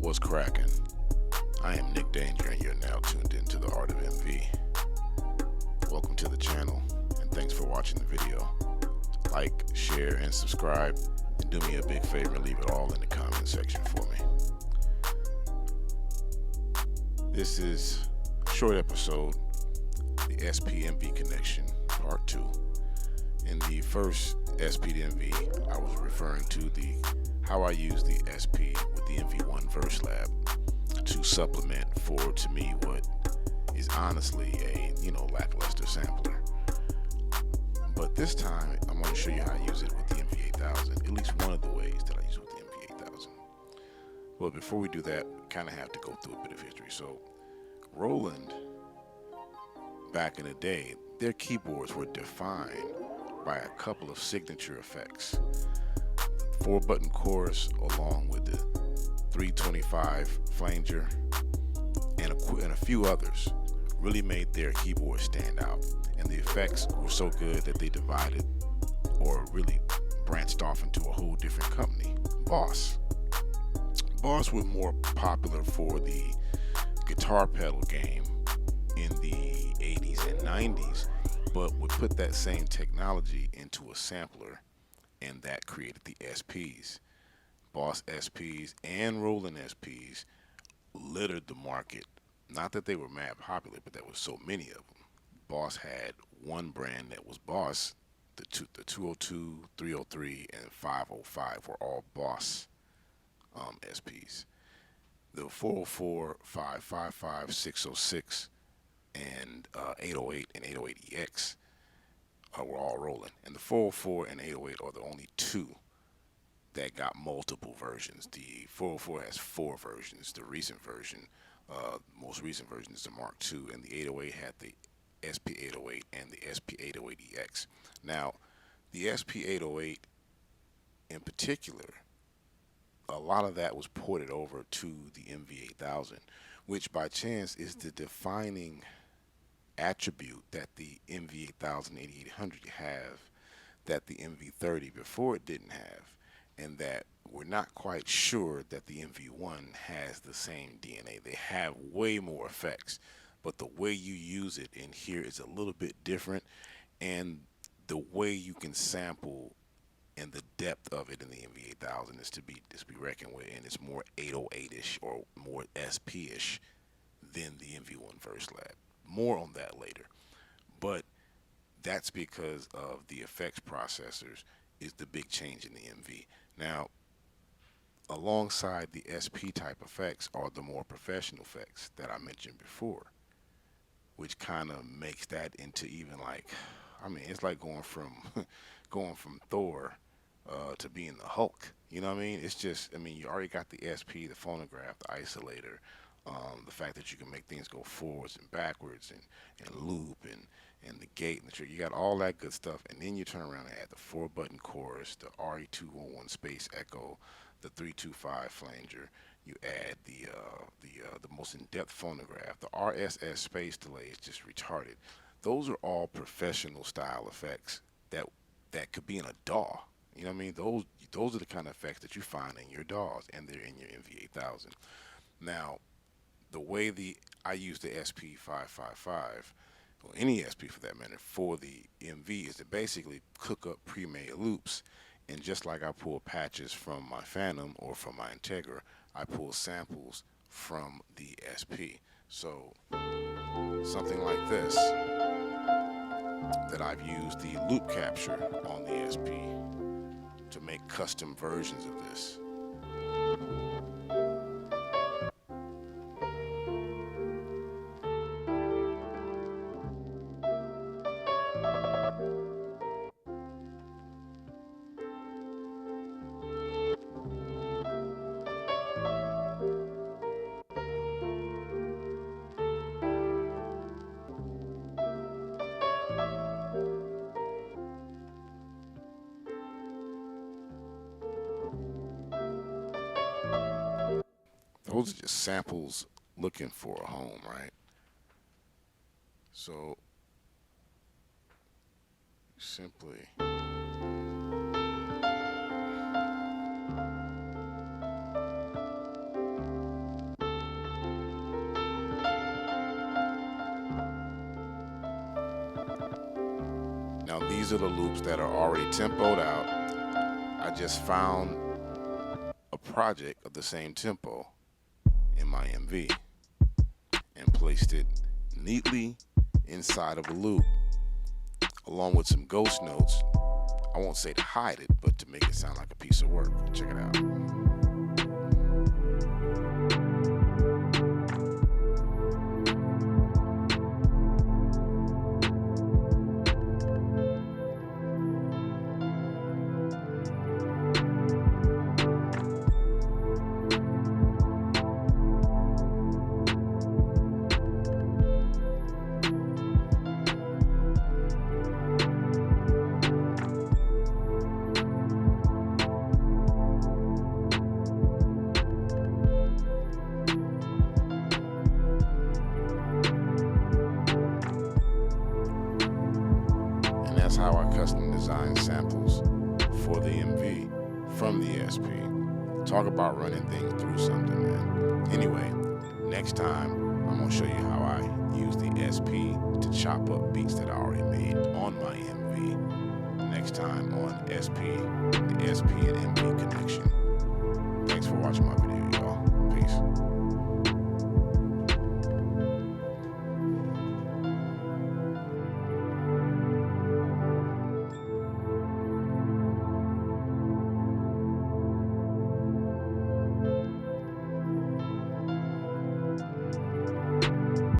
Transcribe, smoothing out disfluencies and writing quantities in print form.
What's cracking? I am Nick Danger, and you're now tuned into the Art of MV. Welcome to the channel, and thanks for watching the video. Like, share, and subscribe, and do me a big favor and leave it all in the comment section for me. This is a short episode, the SP-MV connection, part 2. In the first SP to MV, I was referring to how I use the SP with the MV1 Verse Lab to supplement for, to me, what is honestly a lackluster sampler. But this time I'm going to show you how I use it with the MV8000, at least one of the ways that I use it with the MV8000. But before we do that, we kind of have to go through a bit of history. So Roland, back in the day, their keyboards were defined by a couple of signature effects. 4-button chorus along with the 325 flanger and a few others really made their keyboard stand out. And the effects were so good that they divided or really branched off into a whole different company, Boss. Boss was more popular for the guitar pedal game in the 80s and 90s, but would put that same technology into a sampler, and that created the SPs. Boss SPs and Roland SPs littered the market. Not that they were mad popular, but there were so many of them. Boss had one brand that was Boss. The 202, 303, and 505 were all Boss SPs. The 404, 555, 606, and 808 and 808EX were all Roland. And the 404 and 808 are the only two that got multiple versions. The 404 has 4 versions. The recent version, most recent version is the Mark II, and the 808 had the SP808 and the SP808EX. Now, the SP808 in particular, a lot of that was ported over to the MV8000, which by chance is the defining attribute that the MV8000 8800 have that the MV30 before it didn't have, and that we're not quite sure that the MV1 has the same DNA. They have way more effects, but the way you use it in here is a little bit different, and the way you can sample and the depth of it in the MV8000 is to be reckoned with, and it's more 808-ish or more SP-ish than the MV1 Verse Lab. More on that later, but that's because of the effects processors is the big change in the MV. Now, alongside the SP type effects are the more professional effects that I mentioned before, which kind of makes that into even like, I mean, it's like going from going from Thor to being the Hulk. You know what I mean? It's just, I mean, you already got the SP, the phonograph, the isolator, the fact that you can make things go forwards and backwards and loop and the gate and the trick. You got all that good stuff, and then you turn around and add the 4-button chorus, the RE201 space echo, the 325 flanger. You add the most in-depth phonograph. The RSS space delay is just retarded. Those are all professional style effects that could be in a DAW. You know what I mean? Those are the kind of effects that you find in your DAWs, and they're in your MV8000. Now, the way I use the SP555, or any SP for that matter, for the MV is to basically cook up pre-made loops, and just like I pull patches from my Phantom or from my Integra, I pull samples from the SP. So something like this, that I've used the loop capture on the SP to make custom versions of this. Those are just samples looking for a home, right? So simply Now these are the loops that are already tempoed out. I just found a project of the same tempo in my MV and placed it neatly inside of a loop along with some ghost notes. I won't say to hide it, but to make it sound like a piece of work. Check it out. That's how I custom design samples for the MV from the SP. Talk about running things through something, man. Anyway, next time I'm gonna show you how I use the SP to chop up beats that I already made on my MV. Next time on SP, the SP and MV connection.